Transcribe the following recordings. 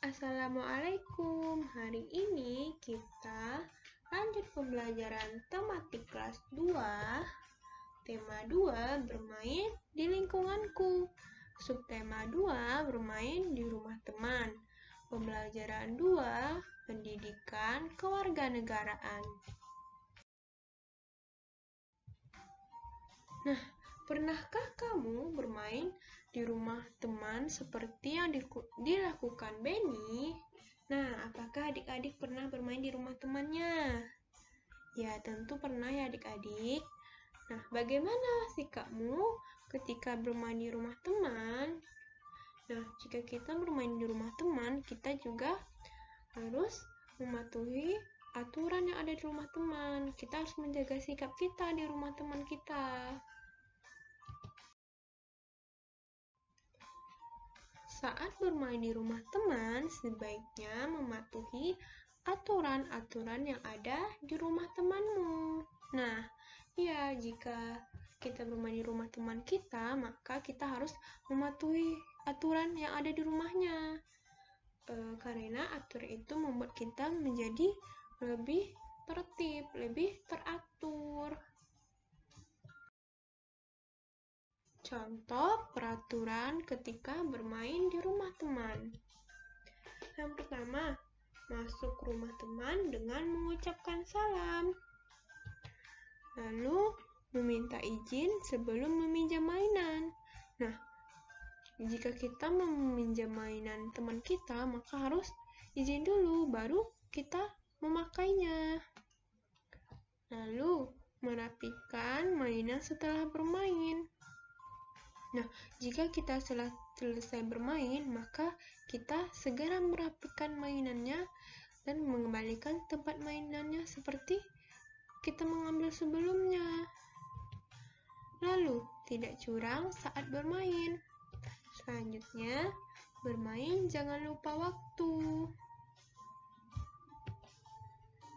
Assalamualaikum. Hari ini kita lanjut pembelajaran tematik kelas 2. Tema 2, bermain di lingkunganku. Subtema 2, bermain di rumah teman. Pembelajaran 2, pendidikan kewarganegaraan. Nah, pernahkah kamu bermain di rumah teman seperti yang dilakukan Benny? Nah, apakah adik-adik pernah bermain di rumah temannya? Ya, tentu pernah ya adik-adik. Nah, bagaimana sikapmu ketika bermain di rumah teman? Nah, jika kita bermain di rumah teman, kita juga harus mematuhi aturan yang ada di rumah teman. Kita harus menjaga sikap kita di rumah teman kita. Saat bermain di rumah teman, sebaiknya mematuhi aturan-aturan yang ada di rumah temanmu. Nah, ya, jika kita bermain di rumah teman kita, maka kita harus mematuhi aturan yang ada di rumahnya. Karena aturan itu membuat kita menjadi lebih tertib, lebih teratur. Contoh peraturan ketika bermain di rumah teman. Yang pertama, masuk rumah teman dengan mengucapkan salam. Lalu, meminta izin sebelum meminjam mainan. Nah, jika kita meminjam mainan teman kita, maka harus izin dulu, baru kita memakainya. Lalu, merapikan mainan setelah bermain. Nah, jika kita selesai bermain, maka kita segera merapikan mainannya dan mengembalikan tempat mainannya seperti kita mengambil sebelumnya. Lalu, tidak curang saat bermain. Selanjutnya, bermain jangan lupa waktu.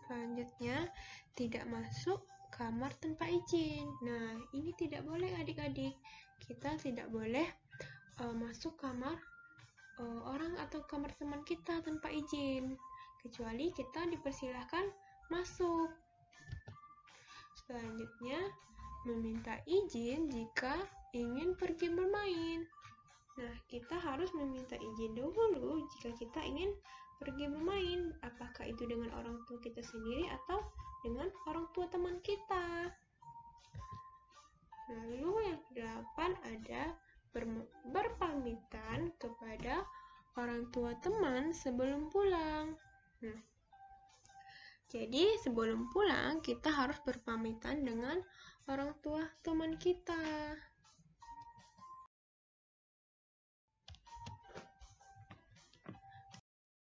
Selanjutnya, tidak masuk kamar tanpa izin. Nah, ini tidak boleh adik-adik. Kita tidak boleh masuk kamar orang atau kamar teman kita tanpa izin, kecuali kita dipersilahkan masuk. Selanjutnya, meminta izin jika ingin pergi bermain. Nah, kita harus meminta izin dulu jika kita ingin pergi bermain, apakah itu dengan orang tua kita sendiri atau dengan orang tua teman kita. Lalu yang ke-8 ada berpamitan kepada orang tua teman sebelum pulang. Jadi sebelum pulang kita harus berpamitan dengan orang tua teman kita.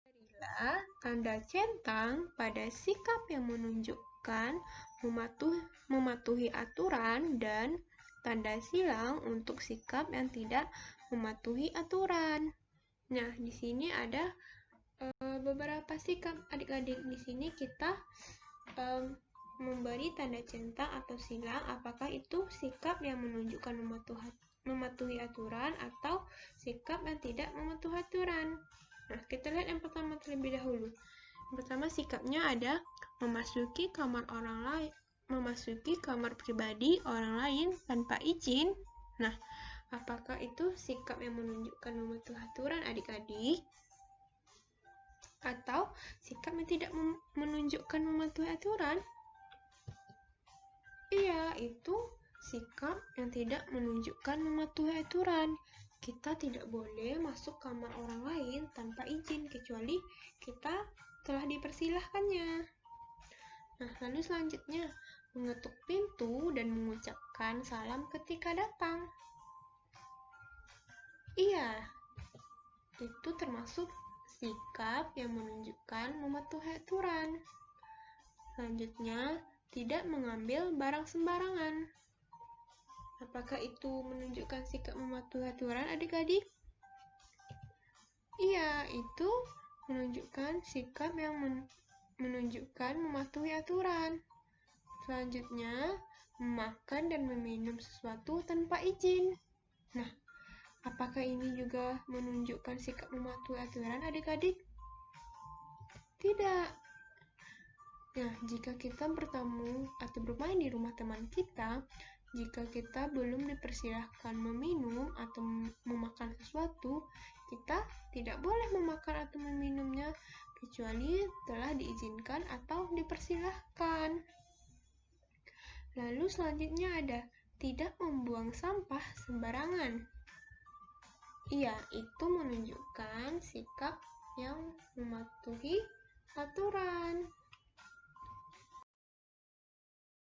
Berilah tanda centang pada sikap yang menunjukkan mematuhi aturan dan tanda silang untuk sikap yang tidak mematuhi aturan. Nah, di sini ada beberapa sikap adik-adik. Di sini kita memberi tanda centang atau silang, apakah itu sikap yang menunjukkan mematuhi aturan atau sikap yang tidak mematuhi aturan. Nah, kita lihat yang pertama terlebih dahulu. Yang pertama sikapnya ada memasuki kamar orang lain, memasuki kamar pribadi orang lain tanpa izin. Nah, apakah itu sikap yang menunjukkan mematuhi aturan adik-adik? Atau sikap yang tidak menunjukkan mematuhi aturan? Iya, itu sikap yang tidak menunjukkan mematuhi aturan. Kita tidak boleh masuk kamar orang lain tanpa izin, kecuali kita telah dipersilahkannya. Nah, lalu selanjutnya, mengetuk pintu dan mengucapkan salam ketika datang. Iya, itu termasuk sikap yang menunjukkan mematuhi aturan. Selanjutnya, tidak mengambil barang sembarangan. Apakah itu menunjukkan sikap mematuhi aturan adik-adik? Iya, itu menunjukkan sikap yang menunjukkan mematuhi aturan. Selanjutnya, memakan dan meminum sesuatu tanpa izin. Nah, Apakah ini juga menunjukkan sikap mematuhi aturan adik-adik? Tidak. Nah, jika kita bertamu atau bermain di rumah teman kita, jika kita belum dipersilahkan meminum atau memakan sesuatu, kita tidak boleh memakan atau meminumnya kecuali telah diizinkan atau dipersilahkan. Lalu selanjutnya ada tidak membuang sampah sembarangan. Iya, itu menunjukkan sikap yang mematuhi aturan.